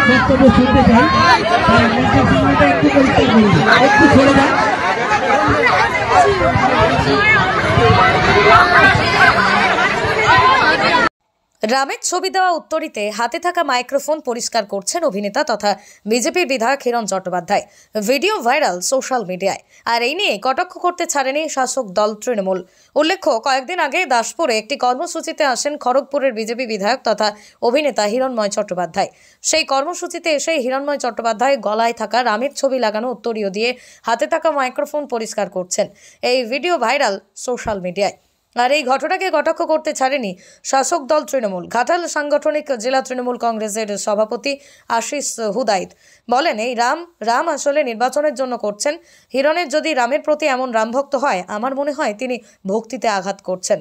বক্তব্য শুনতে চাই, একটু পরিষ্কার করুন, একটু সরে যান। রামের ছবি দেওয়া উত্তরীতে হাতে থাকা মাইক্রোফোন পরিষ্কার করছেন অভিনেতা তথা বিজেপির বিধায়ক Hiran Chattopadhyay. Video viral social মিডিয়ায়। আর এই নিয়ে কটাক্ষ করতে ছাড়েনি শাসক দল তৃণমূল। উল্লেখ্য, কয়েকদিন আগে দাসপুরে একটি কর্মসূচিতে আসেন খড়গপুরের বিজেপি বিধায়ক তথা অভিনেতা হিরণময় চট্টোপাধ্যায়। সেই কর্মসূচিতে এসে হিরণময় চট্টোপাধ্যায় গলায় থাকা রামের ছবি লাগানো উত্তরীয় দিয়ে হাতে থাকা মাইক্রোফোন পরিষ্কার করছেন। এই ভিডিও ভাইরাল সোশ্যাল মিডিয়ায়। আর এই ঘটনাকে কটাক্ষ করতে ছাড়েনি শাসক দল তৃণমূল। ঘাটাল সাংগঠনিক জেলা তৃণমূল কংগ্রেসের সভাপতি আশিস হুদাইদ বলেন, এই রাম আসলে নির্বাচনের জন্য করছেন। হিরণের যদি রামের প্রতি এমন রামভক্ত হয়, আমার মনে হয় তিনি ভক্তিতে আঘাত করছেন।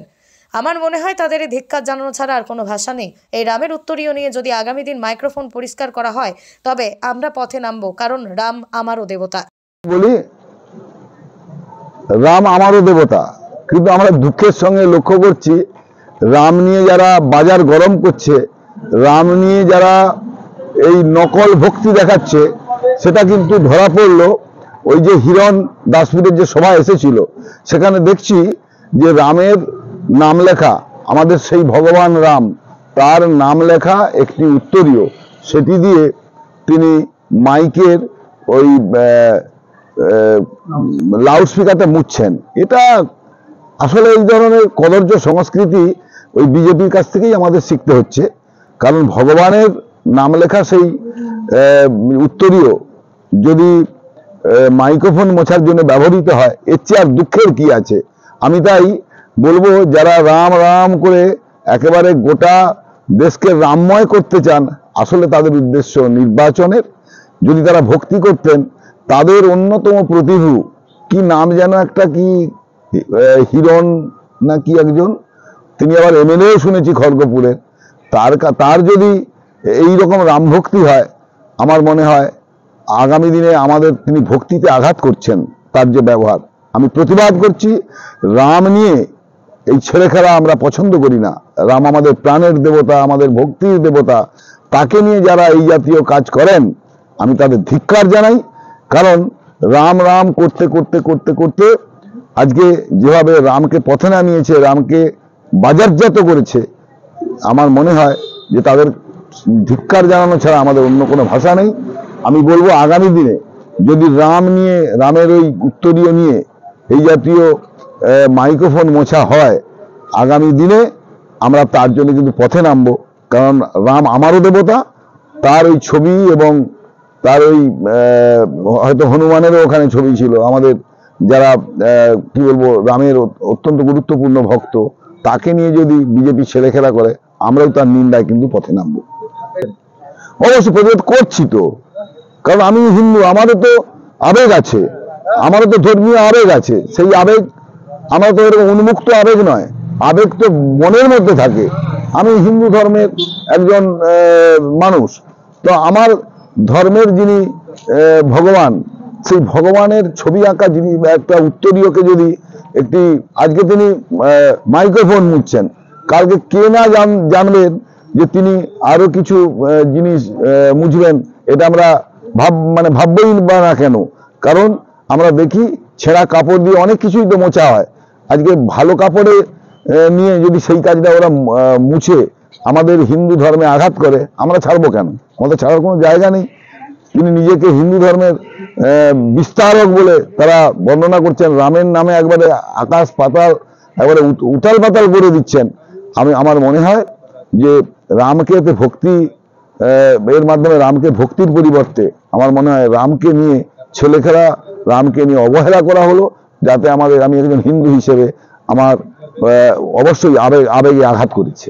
আমার মনে হয় তাদের ধিক্কার জানানো ছাড়া আর কোনো ভাষা নেই। এই রামের উত্তরীয় নিয়ে যদি আগামী দিন মাইক্রোফোন পরিষ্কার করা হয়, তবে আমরা পথে নামবো, কারণ রাম আমারও দেবতা। বলি, রাম আমারও দেবতা, কিন্তু আমরা দুঃখের সঙ্গে লক্ষ্য করছি রাম নিয়ে যারা বাজার গরম করছে, রাম নিয়ে যারা এই নকল ভক্তি দেখাচ্ছে, সেটা কিন্তু ধরা পড়লো ওই যে হিরণ দাসপুরের যে সভা এসেছিল, সেখানে দেখছি যে রামের নাম লেখা, আমাদের সেই ভগবান রাম, তার নাম লেখা একটি উত্তরীয়, সেটি দিয়ে তিনি মাইকের ওই লাউডস্পিকারটা মুছছেন। এটা আসলে এই ধরনের কদর্য সংস্কৃতি ওই বিজেপির কাছ থেকেই আমাদের শিখতে হচ্ছে। কারণ ভগবানের নাম লেখা সেই উত্তরীয় যদি মাইক্রোফোন মোছার জন্য ব্যবহৃত হয়, এর চেয়ে আর দুঃখের কি আছে। আমি তাই বলবো, যারা রাম রাম করে একেবারে গোটা দেশকে রামময় করতে চান, আসলে তাদের উদ্দেশ্য নির্বাচনের। যদি তারা ভক্তি করতেন, তাদের অন্যতম প্রতিভু, কি নাম যেন একটা, কি হিরণ না কি একজন, তিনি আবার এমএলএও শুনেছি খড়গপুরের, তার যদি এই রকম রাম ভক্তি হয়, আমার মনে হয় আগামী দিনে আমাদের তিনি ভক্তিতে আঘাত করছেন। তার যে ব্যবহার, আমি প্রতিবাদ করছি। রাম নিয়ে এই ছেলেখেলা আমরা পছন্দ করি না। রাম আমাদের প্রাণের দেবতা, আমাদের ভক্তির দেবতা। তাকে নিয়ে যারা এই জাতীয় কাজ করেন, আমি তাদের ধিক্কার জানাই। কারণ রাম রাম করতে করতে করতে করতে আজকে যেভাবে রামকে পথে নামিয়েছে, রামকে বাজারজাত করেছে, আমার মনে হয় যে তাদের ধিক্কার জানানো ছাড়া আমাদের অন্য কোনো ভাষা নেই। আমি বলবো, আগামী দিনে যদি রাম নিয়ে, রামের ওই উত্তরীয় নিয়ে এই জাতীয় মাইক্রোফোন মোছা হয়, আগামী দিনে আমরা তার জন্য কিন্তু পথে নামবো। কারণ রাম আমারও দেবতা। তার ওই ছবি এবং তার ওই হয়তো হনুমানেরও ওখানে ছবি ছিল। আমাদের যারা কি বলবো, রামের অত্যন্ত গুরুত্বপূর্ণ ভক্ত, তাকে নিয়ে যদি বিজেপি ছেলেখেলা করে, আমরাও তার নিন্দায় কিন্তু পথে নামবো। অবশ্যই প্রতিবাদ করছি তো, কারণ আমি হিন্দু, আমারও তো আবেগ আছে, আমারও তো ধর্মীয় আবেগ আছে। সেই আবেগ, আমরা তো এরকম উন্মুক্ত আবেগ নয়, আবেগ তো মনের মধ্যে থাকে। আমি হিন্দু ধর্মের একজন মানুষ, তো আমার ধর্মের যিনি ভগবান, সেই ভগবানের ছবি আঁকা যিনি একটা উত্তরীয়কে যদি একটি, আজকে তিনি মাইক্রোফোন মুছছেন, কালকে কে না জানবেন যে তিনি আরো কিছু জিনিস মুছবেন, এটা আমরা ভাববই বা না কেন। কারণ আমরা দেখি ছেঁড়া কাপড় দিয়ে অনেক কিছুই তো মোছা হয়। আজকে ভালো কাপড়ে নিয়ে যদি সেই কাজটা ওরা মুছে আমাদের হিন্দু ধর্মে আঘাত করে, আমরা ছাড়বো কেন? আমাদের ছাড়ার কোনো জায়গা নেই। তিনি নিজেকে হিন্দু ধর্মের বিস্তারক বলে তারা বর্ণনা করছেন। রামের নামে একবারে আকাশ পাতাল, একবারে উতাল পাতাল করে দিচ্ছেন। আমার মনে হয় যে রামকে এতে ভক্তি, এর মাধ্যমে রামকে ভক্তির পরিবর্তে আমার মনে হয় রামকে নিয়ে ছেলেখেলা, রামকে নিয়ে অবহেলা করা হলো, যাতে আমি একজন হিন্দু হিসেবে আমার অবশ্যই আবেগে আঘাত করেছে।